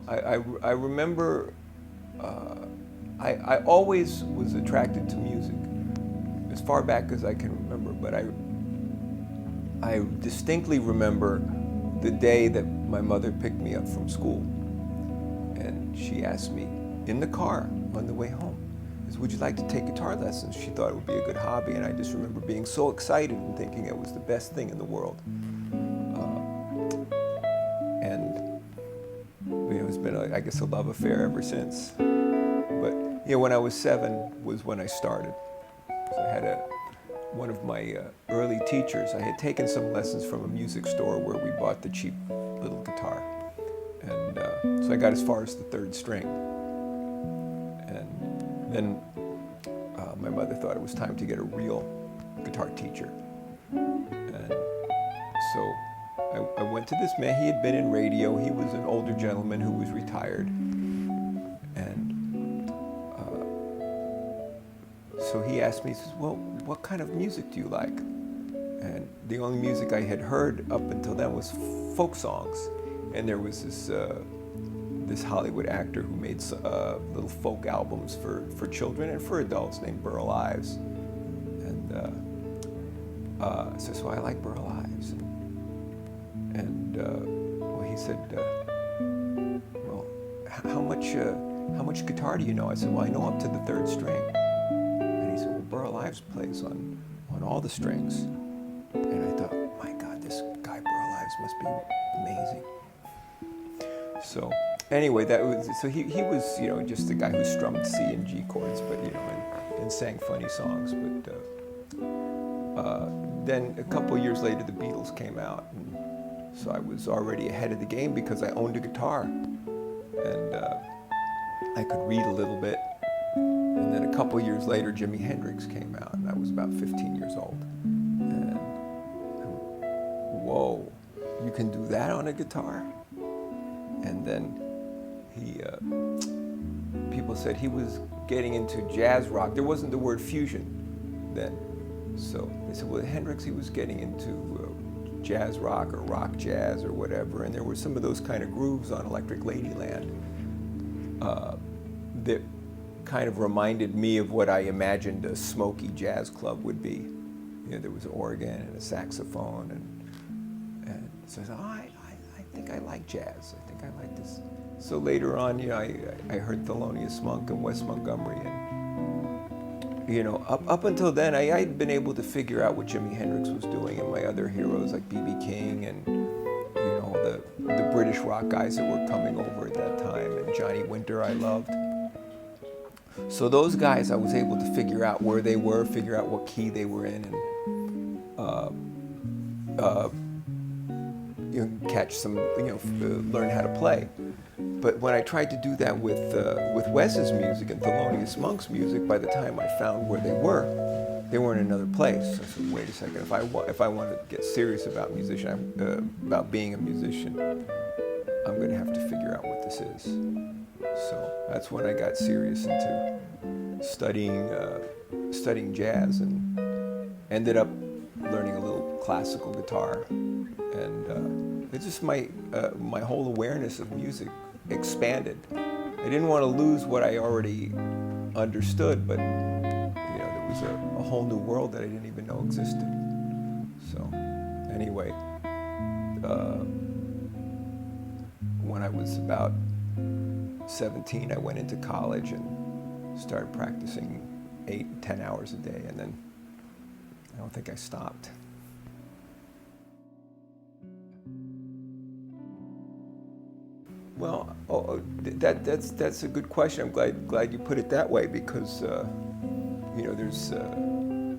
I remember I always was attracted to music as far back as I can remember, but I distinctly remember the day that my mother picked me up from school, and she asked me in the car on the way home, would you like to take guitar lessons? She thought it would be a good hobby, and I just remember being so excited and thinking it was the best thing in the world. And it's been, I guess, a love affair ever since. But when I was 7 was when I started. So I had one of my early teachers. I had taken some lessons from a music store where we bought the cheap little guitar, and so I got as far as the 3rd string. And then my mother thought it was time to get a real guitar teacher. And so I went to this man. He had been in radio. He was an older gentleman who was retired. And so he asked me, he says, well, what kind of music do you like? And the only music I had heard up until then was folk songs. And there was this Hollywood actor who made little folk albums for children and for adults named Burl Ives. And so I like Burl Ives. And well, he said, well, how much guitar do you know? I said, well, I know up to the 3rd string. And he said, well, Burl Ives plays on all the strings. And I thought, my God, this guy Burl Ives must be amazing. So anyway, so he was just a guy who strummed C and G chords, but and sang funny songs. But then a couple years later, the Beatles came out, and so I was already ahead of the game because I owned a guitar, and I could read a little bit. And then a couple years later, Jimi Hendrix came out, and I was about 15 years old. And whoa, you can do that on a guitar? And then people said he was getting into jazz rock. There wasn't the word fusion then. So they said, well, Hendrix, he was getting into jazz rock or rock jazz or whatever. And there were some of those kind of grooves on Electric Ladyland that kind of reminded me of what I imagined a smoky jazz club would be. There was an organ and a saxophone. And so I said, I think I like jazz. I think I like this. So later on, I heard Thelonious Monk and Wes Montgomery, and up until then, I had been able to figure out what Jimi Hendrix was doing, and my other heroes like B.B. King, and the British rock guys that were coming over at that time, and Johnny Winter I loved. So those guys, I was able to figure out where they were, figure out what key they were in, and catch some, learn how to play. But when I tried to do that with Wes's music and Thelonious Monk's music, by the time I found where they were in another place. I said, wait a second, if I want to get serious about about being a musician, I'm going to have to figure out what this is. So that's when I got serious into studying jazz, and ended up learning a little classical guitar. And it's just my whole awareness of music expanded. I didn't want to lose what I already understood, but there was a whole new world that I didn't even know existed. So anyway, when I was about 17, I went into college and started practicing 8-10 hours a day, and then I don't think I stopped. Well, that's a good question. I'm glad you put it that way, because there's the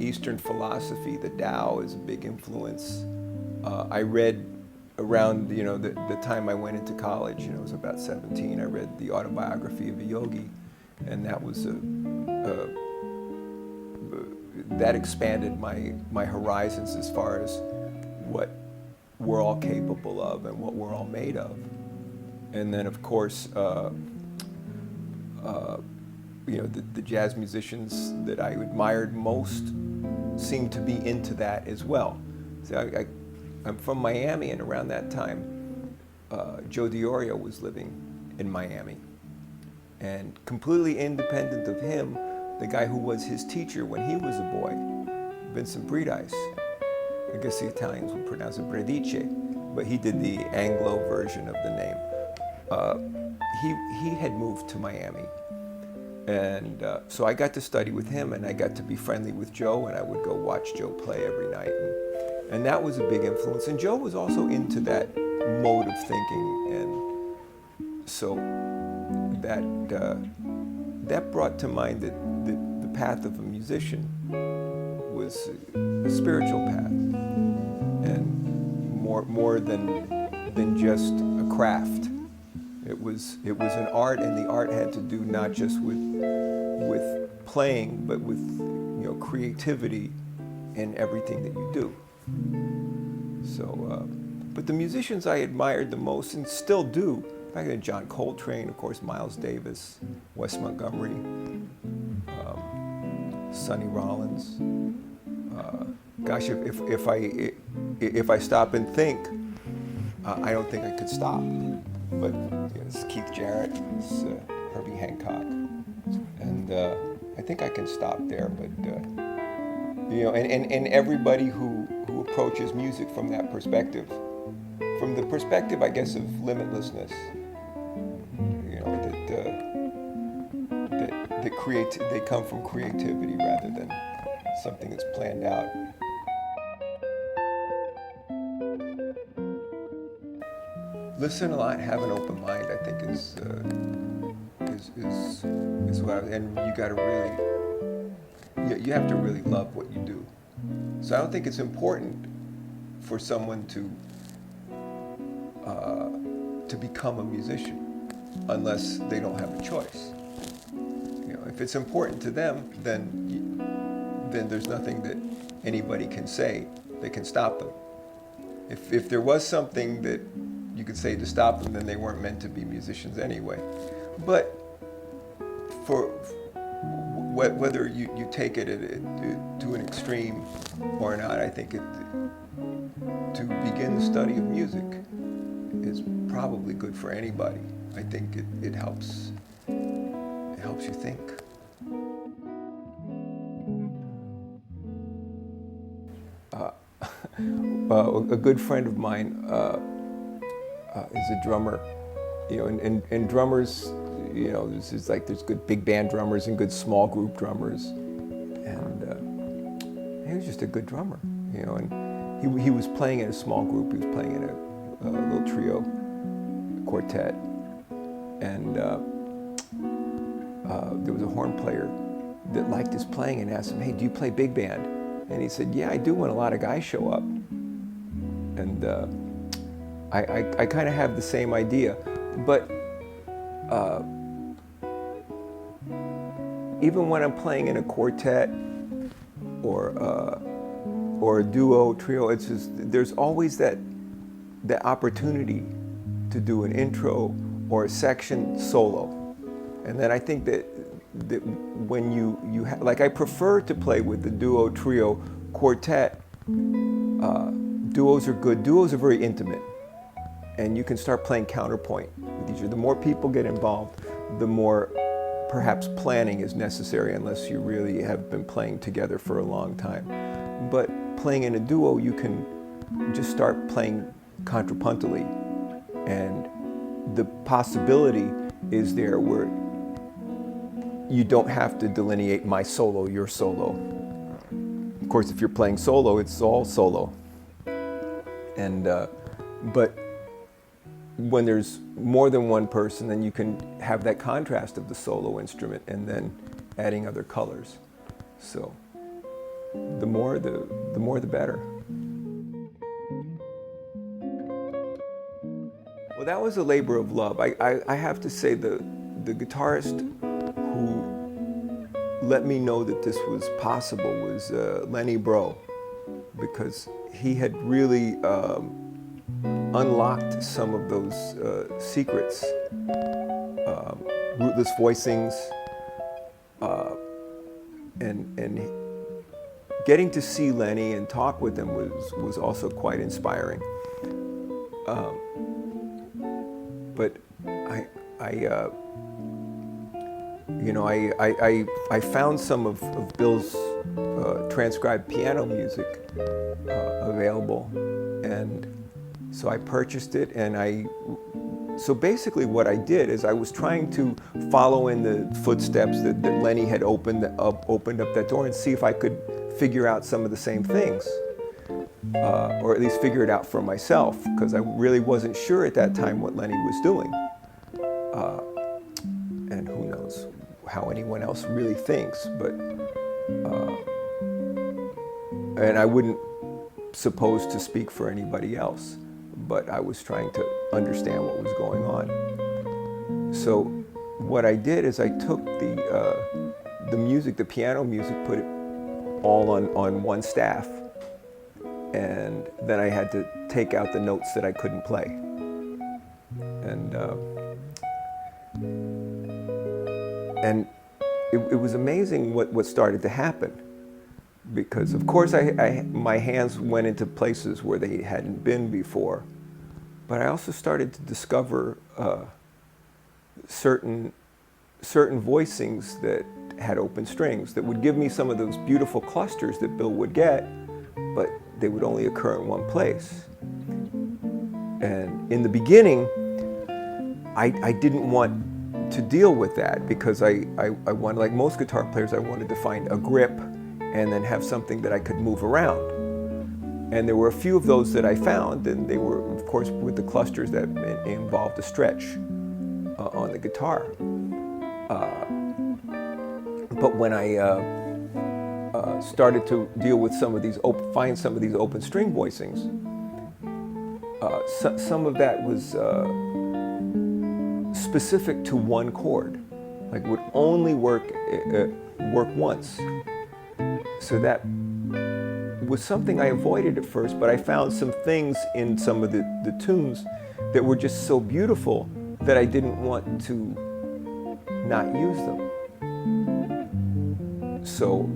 Eastern philosophy, the Tao, is a big influence. I read around the time I went into college. I was about 17. I read the autobiography of a yogi, and that was that expanded my horizons as far as what we're all capable of and what we're all made of. And then, of course, the jazz musicians that I admired most seemed to be into that as well. So I'm from Miami, and around that time, Joe Diorio was living in Miami. And completely independent of him, the guy who was his teacher when he was a boy, Vincent Bridice, I guess the Italians would pronounce it Bredice, but he did the Anglo version of the name. He had moved to Miami. And so I got to study with him, and I got to be friendly with Joe, and I would go watch Joe play every night. And that was a big influence. And Joe was also into that mode of thinking. And so that brought to mind that the path of a musician was a spiritual path, and more than just a craft. It was an art, and the art had to do not just with playing, but with creativity in everything that you do. So, but the musicians I admired the most, and still do, back then John Coltrane, of course, Miles Davis, Wes Montgomery, Sonny Rollins. Gosh, if I stop and think, I don't think I could stop. But it's Keith Jarrett, it's Herbie Hancock, and I think I can stop there. But and everybody who approaches music from that perspective, from the perspective, I guess, of limitlessness, that they come from creativity rather than something that's planned out. Listen a lot, have an open mind, I think is what and you got to really, you have to really love what you do. So I don't think it's important for someone to become a musician unless they don't have a choice. If it's important to them, then there's nothing that anybody can say that can stop them. If there was something that you could say to stop them, then they weren't meant to be musicians anyway. But for whether you take it to an extreme or not, I think to begin the study of music is probably good for anybody. I think it helps you think. A good friend of mine is a drummer, and drummers, there's good big band drummers and good small group drummers, and he was just a good drummer, and he was playing in a small group. He was playing in a little trio, quartet, and there was a horn player that liked his playing and asked him, "Hey, do you play big band?" And he said, "Yeah, I do when a lot of guys show up." And I kind of have the same idea, but even when I'm playing in a quartet or a duo, trio, it's just there's always that opportunity to do an intro or a section solo, and then I think that when you like, I prefer to play with the duo, trio, quartet. Duos are good. Duos are very intimate, and you can start playing counterpoint with each other. The more people get involved, the more perhaps planning is necessary, unless you really have been playing together for a long time. But playing in a duo, you can just start playing contrapuntally, and the possibility is there where you don't have to delineate my solo, your solo. Of course, if you're playing solo, it's all solo. And but when there's more than one person, then you can have that contrast of the solo instrument and then adding other colors. So the more the better. Well, that was a labor of love. I have to say the guitarist who let me know that this was possible was Lenny Breau, because he had really unlocked some of those secrets, rootless voicings, and getting to see Lenny and talk with him was also quite inspiring. but I found some of Bill's transcribed piano music available, and so I purchased it. And so basically what I did is I was trying to follow in the footsteps that Lenny had opened up that door, and see if I could figure out some of the same things, or at least figure it out for myself, because I really wasn't sure at that time what Lenny was doing. And who knows how anyone else really thinks, but and I wouldn't suppose to speak for anybody else, but I was trying to understand what was going on. So what I did is I took the music, the piano music, put it all on one staff, and then I had to take out the notes that I couldn't play. And it was amazing what started to happen, because of course my hands went into places where they hadn't been before, but I also started to discover certain voicings that had open strings that would give me some of those beautiful clusters that Bill would get, but they would only occur in one place. And in the beginning, I didn't want to deal with that, because I wanted, like most guitar players, I wanted to find a grip and then have something that I could move around. And there were a few of those that I found, and they were, of course, with the clusters that involved a stretch on the guitar. But when I started to deal with some of these, find some of these open string voicings, some of that was specific to one chord, like would only work once. So that was something I avoided at first, but I found some things in some of the tunes that were just so beautiful that I didn't want to not use them. So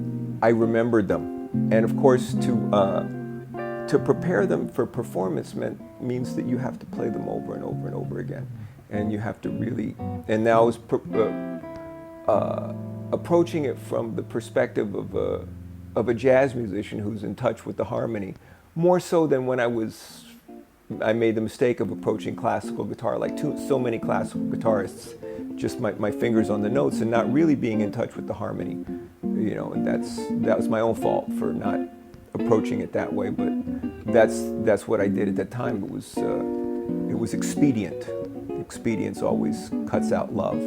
I remembered them, and of course to prepare them for performance means that you have to play them over and over and over again, and you have to really. And now I was approaching it from the perspective of a jazz musician who's in touch with the harmony, more so than when I made the mistake of approaching classical guitar, like so many classical guitarists, just my fingers on the notes and not really being in touch with the harmony, and that was my own fault for not approaching it that way. But that's what I did at that time. It was expedient. Expedience always cuts out love.